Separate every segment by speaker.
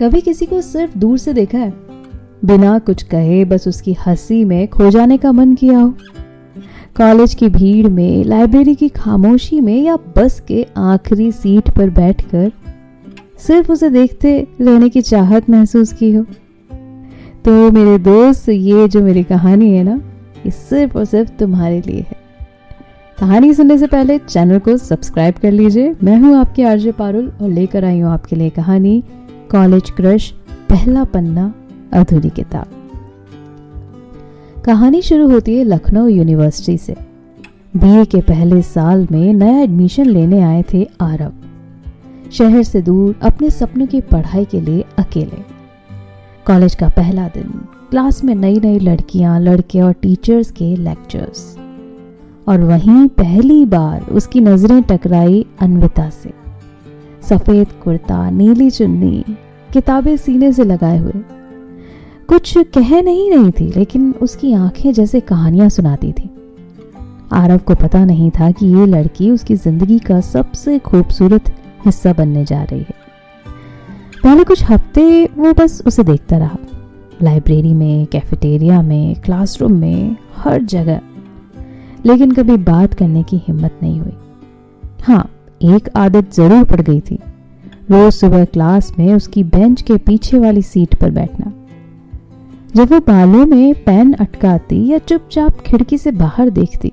Speaker 1: कभी किसी को सिर्फ दूर से देखा है, बिना कुछ कहे बस उसकी हंसी में खो जाने का मन किया हो? कॉलेज की भीड़ में, लाइब्रेरी की खामोशी में या बस के आखिरी सीट पर बैठकर सिर्फ उसे देखते रहने की चाहत महसूस की हो? तो मेरे दोस्त, ये जो मेरी कहानी है ना, ये सिर्फ और सिर्फ तुम्हारे लिए है। कहानी सुनने से पहले चैनल को सब्सक्राइब कर लीजिए। मैं हूँ आपकी आरजे पारुल और लेकर आई हूँ आपके लिए कहानी कॉलेज क्रश, पहला पन्ना, अधूरी किताब। कहानी शुरू होती है लखनऊ यूनिवर्सिटी से। बीए के पहले साल में नया एडमिशन लेने आए थे आरव, शहर से दूर, अपने सपनों की पढ़ाई के लिए अकेले। कॉलेज का पहला दिन, क्लास में नई नई लड़कियां, लड़के और टीचर्स के लेक्चर्स, और वहीं पहली बार उसकी नजरें टकराई अन्विता से। सफेद कुर्ता, नीली चुन्नी, किताबें सीने से लगाए हुए। कुछ कह नहीं रही थी, लेकिन उसकी आंखें जैसे कहानियां सुनाती थी। आरव को पता नहीं था कि ये लड़की उसकी जिंदगी का सबसे खूबसूरत हिस्सा बनने जा रही है। पहले कुछ हफ्ते वो बस उसे देखता रहा, लाइब्रेरी में, कैफेटेरिया में, क्लासरूम में, हर जगह, लेकिन कभी बात करने की हिम्मत नहीं हुई। हाँ, एक आदत जरूर पड़ गई थी, रोज सुबह क्लास में उसकी बेंच के पीछे वाली सीट पर बैठना। जब वो बालों में पेन अटकाती या चुपचाप खिड़की से बाहर देखती,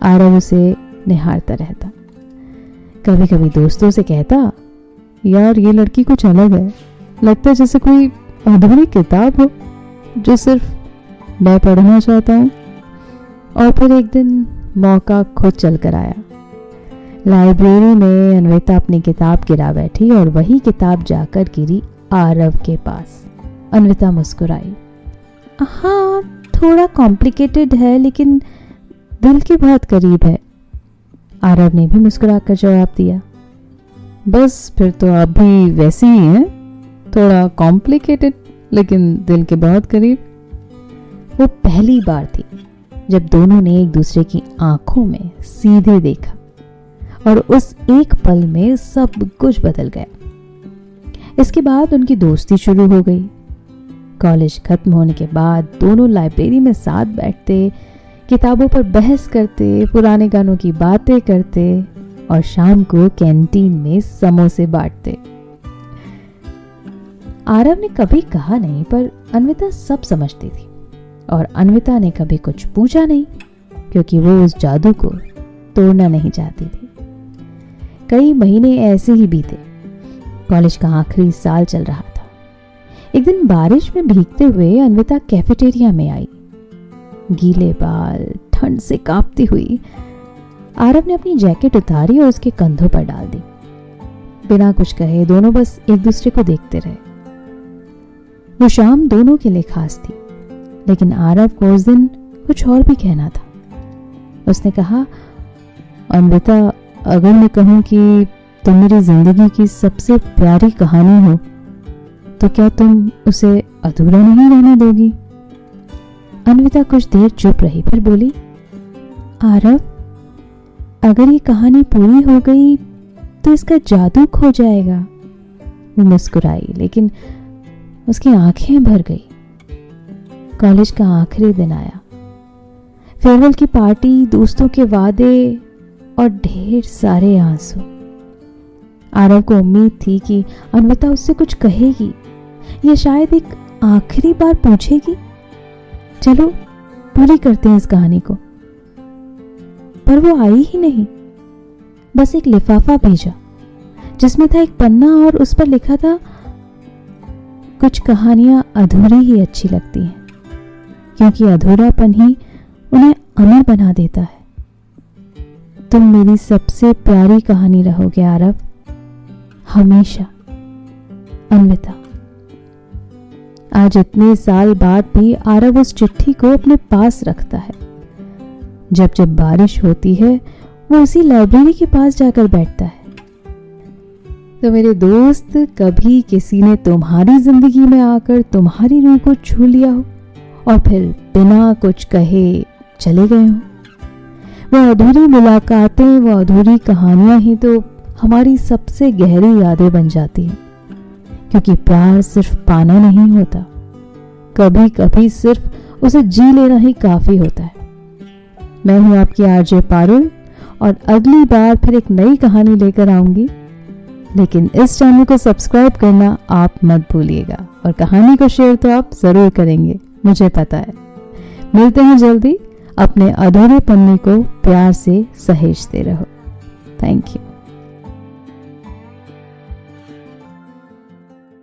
Speaker 1: आरव उसे निहारता रहता। कभी कभी दोस्तों से कहता, यार ये लड़की कुछ अलग है, लगता है जैसे कोई अधूरी किताब हो जो सिर्फ मैं पढ़ना चाहता हूँ। और फिर एक दिन मौका खुद चल कर आया। लाइब्रेरी में अन्विता अपनी किताब गिरा बैठी और वही किताब जाकर गिरी आरव के पास। अन्विता मुस्कुराई। हाँ, थोड़ा कॉम्प्लिकेटेड है, लेकिन दिल के बहुत करीब है। आरव ने भी मुस्कुराकर जवाब दिया। बस फिर तो आप भी वैसे ही हैं, थोड़ा कॉम्प्लिकेटेड लेकिन दिल के बहुत करीब। वो पहली बार थी जब दोनों ने एक दूसरे की आंखों में सीधे देखा, और उस एक पल में सब कुछ बदल गया। इसके बाद उनकी दोस्ती शुरू हो गई। कॉलेज खत्म होने के बाद दोनों लाइब्रेरी में साथ बैठते, किताबों पर बहस करते, पुराने गानों की बातें करते और शाम को कैंटीन में समोसे बांटते। आरव ने कभी कहा नहीं, पर अन्विता सब समझती थी, और अन्विता ने कभी कुछ पूछा नहीं, क्योंकि वो उस जादू को तोड़ना नहीं चाहती थी। कई महीने ऐसे ही बीते। कॉलेज का आखिरी साल चल रहा था। एक दिन बारिश में भीगते हुए अन्विता कैफेटेरिया में आई, गीले बाल, ठंड से कांपती हुई। आरव ने अपनी जैकेट उतारी और उसके कंधों पर डाल दी। बिना कुछ कहे दोनों बस एक दूसरे को देखते रहे। वो शाम दोनों के लिए खास थी, लेकिन आरव को उस दिन कुछ और भी कहना था। उसने कहा, अन्विता, अगर मैं कहूं कि तुम मेरी जिंदगी की सबसे प्यारी कहानी हो, तो क्या तुम उसे अधूरा नहीं रहने दोगी? अन्विता कुछ देर चुप रही, फिर बोली, आरव, अगर ये कहानी पूरी हो गई तो इसका जादू खो जाएगा। वो मुस्कुराई, लेकिन उसकी आंखें भर गई। कॉलेज का आखिरी दिन आया। फेयरवेल की पार्टी, दोस्तों के वादे और ढेर सारे आंसू। आरव को उम्मीद थी कि अन्विता उससे कुछ कहेगी, या शायद एक आखिरी बार पूछेगी, चलो पूरी करते हैं इस कहानी को। पर वो आई ही नहीं। बस एक लिफाफा भेजा जिसमें था एक पन्ना, और उस पर लिखा था, कुछ कहानियां अधूरी ही अच्छी लगती हैं, क्योंकि अधूरापन ही उन्हें अमर बना देता है। तुम मेरी सबसे प्यारी कहानी रहोगे आरव, हमेशा। अन्विता। आज इतने साल बाद भी आरव उस चिट्ठी को अपने पास रखता है। जब जब बारिश होती है, वो उसी लाइब्रेरी के पास जाकर बैठता है। तो मेरे दोस्त, कभी किसी ने तुम्हारी जिंदगी में आकर तुम्हारी रूह को छू लिया हो और फिर बिना कुछ कहे चले गए हो? वो अधूरी मुलाकातें, वो अधूरी कहानियां ही तो हमारी सबसे गहरी यादें बन जाती हैं, क्योंकि प्यार सिर्फ पाना नहीं होता, कभी कभी सिर्फ उसे जी लेना ही काफी होता है। मैं हूं आपकी आरजे पारुल और अगली बार फिर एक नई कहानी लेकर आऊंगी, लेकिन इस चैनल को सब्सक्राइब करना आप मत भूलिएगा और कहानी को शेयर तो आप जरूर करेंगे, मुझे पता है। मिलते हैं जल्दी। अपने अधूरे पन्ने को प्यार से सहेजते रहो। Thank you.